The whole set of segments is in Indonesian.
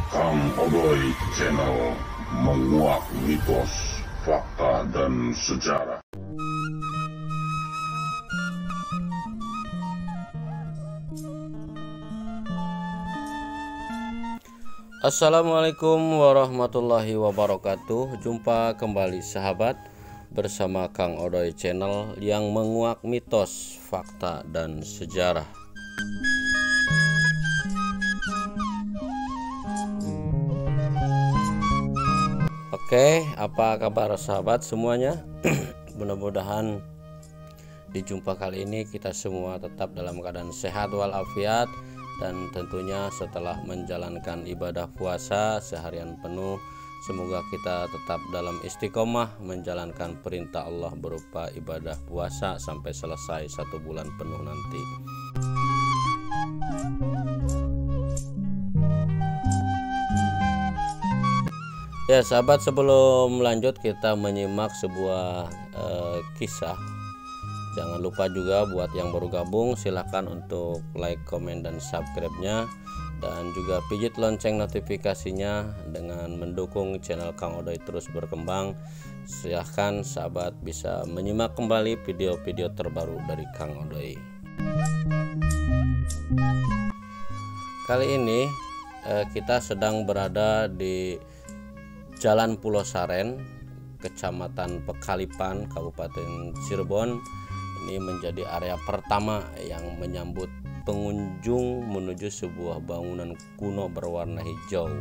Kang Odoy Channel menguak mitos, fakta, dan sejarah. Assalamualaikum warahmatullahi wabarakatuh. Jumpa kembali sahabat bersama Kang Odoy Channel yang menguak mitos, fakta, dan sejarah. Oke, apa kabar sahabat semuanya? Mudah-mudahan di jumpa kali ini kita semua tetap dalam keadaan sehat walafiat, dan tentunya setelah menjalankan ibadah puasa seharian penuh, semoga kita tetap dalam istiqomah menjalankan perintah Allah berupa ibadah puasa sampai selesai 1 bulan penuh nanti. Ya sahabat, sebelum lanjut kita menyimak sebuah kisah. Jangan lupa juga buat yang baru gabung silahkan untuk like, komen, dan subscribe-nya, dan juga pijit lonceng notifikasinya dengan mendukung channel Kang Odoy terus berkembang. Silahkan sahabat bisa menyimak kembali video-video terbaru dari Kang Odoy. Kali ini kita sedang berada di Jalan Pulau Saren, Kecamatan Pekalipan, Kabupaten Cirebon. Ini menjadi area pertama yang menyambut pengunjung menuju sebuah bangunan kuno berwarna hijau.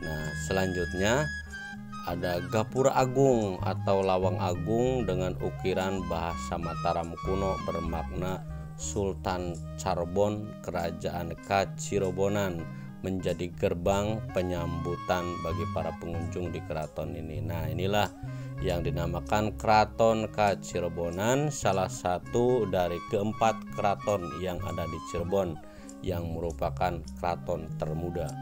Nah, selanjutnya ada Gapura Agung atau Lawang Agung dengan ukiran bahasa Mataram kuno bermakna Sultan Charbon Kerajaan Kacirobonan, menjadi gerbang penyambutan bagi para pengunjung di keraton ini. Nah, inilah yang dinamakan Keraton Kacirobonan, salah satu dari keempat keraton yang ada di Cirebon yang merupakan keraton termuda.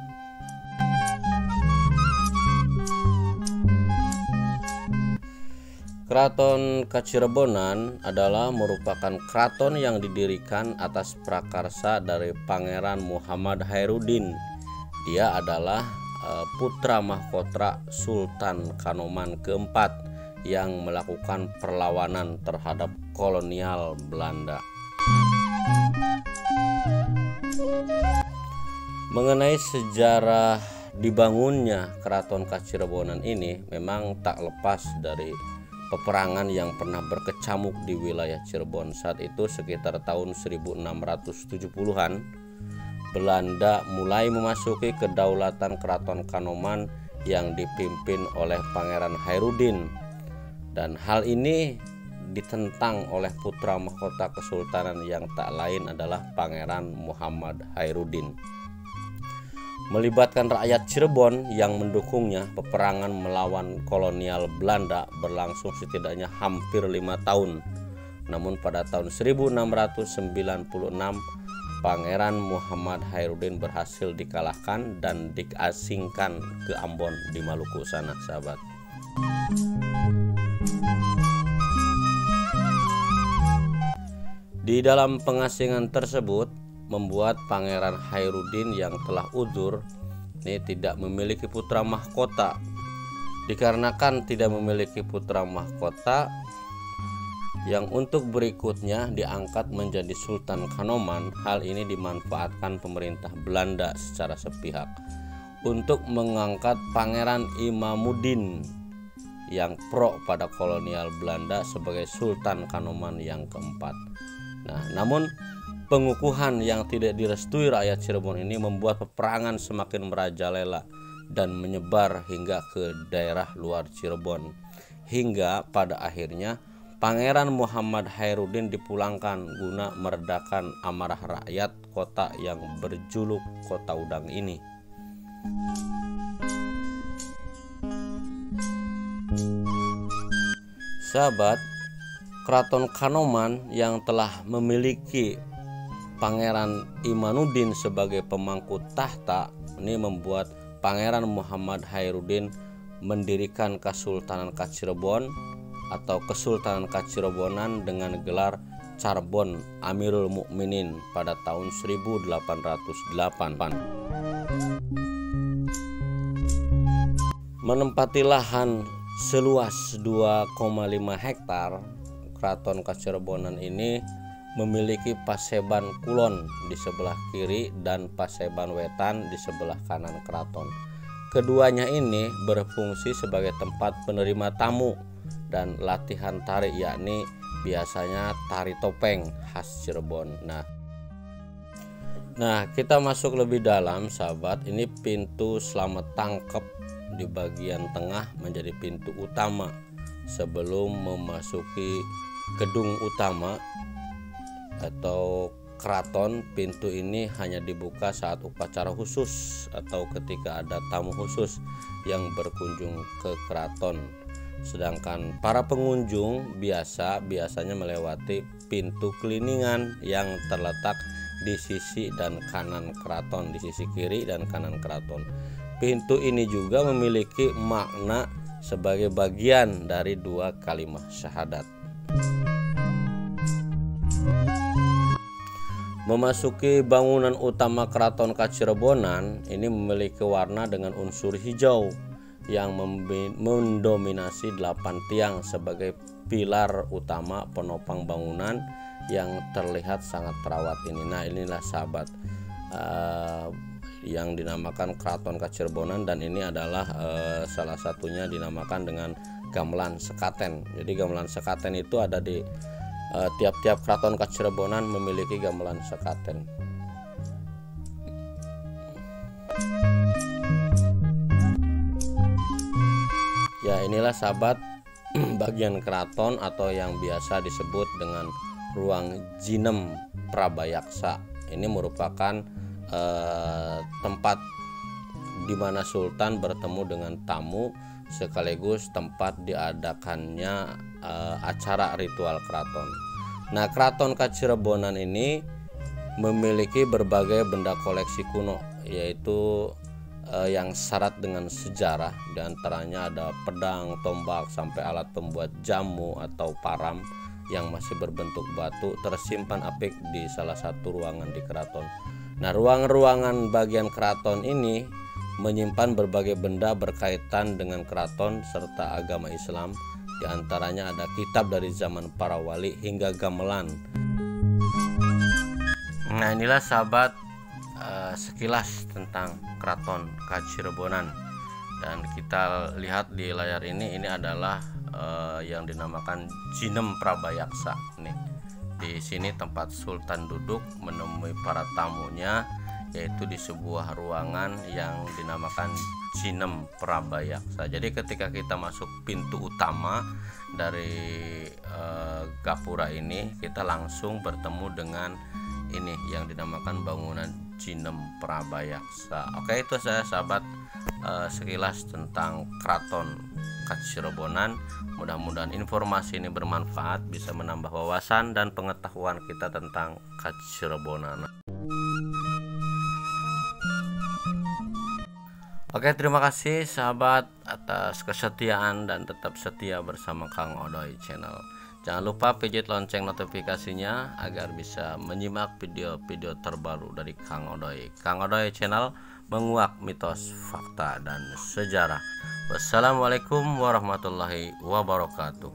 Keraton Kacirobonan adalah merupakan keraton yang didirikan atas prakarsa dari Pangeran Muhammad Khairuddin. Dia adalah putra mahkota Sultan Kanoman keempat yang melakukan perlawanan terhadap kolonial Belanda. Mengenai sejarah dibangunnya Keraton Kacirobonan ini memang tak lepas dari peperangan yang pernah berkecamuk di wilayah Cirebon. Saat itu sekitar tahun 1670-an, Belanda mulai memasuki kedaulatan Keraton Kanoman yang dipimpin oleh Pangeran Khairuddin, dan hal ini ditentang oleh putra mahkota kesultanan yang tak lain adalah Pangeran Muhammad Khairuddin. Melibatkan rakyat Cirebon yang mendukungnya, peperangan melawan kolonial Belanda berlangsung setidaknya hampir 5 tahun. Namun pada tahun 1696 Pangeran Muhammad Khairuddin berhasil dikalahkan dan diasingkan ke Ambon di Maluku sana, sahabat. Di dalam pengasingan tersebut membuat Pangeran Khairuddin yang telah uzur ini tidak memiliki putra mahkota. Dikarenakan tidak memiliki putra mahkota, yang untuk berikutnya diangkat menjadi Sultan Kanoman, hal ini dimanfaatkan pemerintah Belanda secara sepihak untuk mengangkat Pangeran Imamuddin yang pro pada kolonial Belanda sebagai Sultan Kanoman yang keempat. Nah, namun pengukuhan yang tidak direstui rakyat Cirebon ini membuat peperangan semakin merajalela dan menyebar hingga ke daerah luar Cirebon, hingga pada akhirnya Pangeran Muhammad Khairuddin dipulangkan guna meredakan amarah rakyat kota yang berjuluk Kota Udang ini. Sahabat, Keraton Kanoman yang telah memiliki Pangeran Imamuddin sebagai pemangku tahta ini membuat Pangeran Muhammad Khairuddin mendirikan Kesultanan Kacirebon atau Kesultanan Kacirobonan dengan gelar Charbon Amirul Mukminin pada tahun 1808. menempati lahan seluas 2,5 hektar. Keraton Kacirebonan ini memiliki paseban kulon di sebelah kiri dan paseban wetan di sebelah kanan keraton. Keduanya ini berfungsi sebagai tempat penerima tamu dan latihan tari, yakni biasanya tari topeng khas Cirebon. Nah, kita masuk lebih dalam, sahabat. Ini pintu Slamet Tangkep di bagian tengah menjadi pintu utama sebelum memasuki gedung utama atau keraton. Pintu ini hanya dibuka saat upacara khusus atau ketika ada tamu khusus yang berkunjung ke keraton. Sedangkan para pengunjung biasanya melewati pintu keliningan yang terletak di sisi dan kanan keraton, di sisi kiri dan kanan keraton. Pintu ini juga memiliki makna sebagai bagian dari 2 kalimat syahadat. Memasuki bangunan utama Keraton Kacirebonan ini memiliki warna dengan unsur hijau yang mendominasi 8 tiang sebagai pilar utama penopang bangunan yang terlihat sangat terawat ini. Nah, inilah sahabat yang dinamakan Keraton Kacirebonan, dan ini adalah salah satunya dinamakan dengan gamelan sekaten. Jadi gamelan sekaten itu ada di tiap-tiap Keraton Kacirebonan memiliki gamelan sekaten. Ya, inilah sahabat bagian keraton atau yang biasa disebut dengan ruang Jinem Prabayaksa. Ini merupakan tempat di mana Sultan bertemu dengan tamu sekaligus tempat diadakannya acara ritual keraton. Nah, Keraton Kacirebonan ini memiliki berbagai benda koleksi kuno, yaitu yang syarat dengan sejarah. Di antaranya ada pedang, tombak, sampai alat pembuat jamu atau param yang masih berbentuk batu tersimpan apik di salah satu ruangan di keraton. Nah, ruangan bagian keraton ini menyimpan berbagai benda berkaitan dengan keraton serta agama Islam. Di antaranya ada kitab dari zaman para wali hingga gamelan. Nah, inilah sahabat sekilas tentang Keraton Kacirebonan, dan kita lihat di layar ini adalah yang dinamakan Jinem Prabayaksa. Nih, di sini tempat Sultan duduk menemui para tamunya, yaitu di sebuah ruangan yang dinamakan Jinem Prabayaksa. Jadi ketika kita masuk pintu utama dari gapura ini, kita langsung bertemu dengan ini yang dinamakan bangunan Jinem Prabayaksa. Oke, itu saya sahabat sekilas tentang Keraton Kacirebonan. Mudah-mudahan informasi ini bermanfaat, bisa menambah wawasan dan pengetahuan kita tentang Kacirebonan. Oke, terima kasih sahabat atas kesetiaan dan tetap setia bersama Kang Odoy Channel. Jangan lupa pijit lonceng notifikasinya agar bisa menyimak video-video terbaru dari Kang Odoy. Kang Odoy Channel, menguak mitos, fakta, dan sejarah. Wassalamualaikum warahmatullahi wabarakatuh.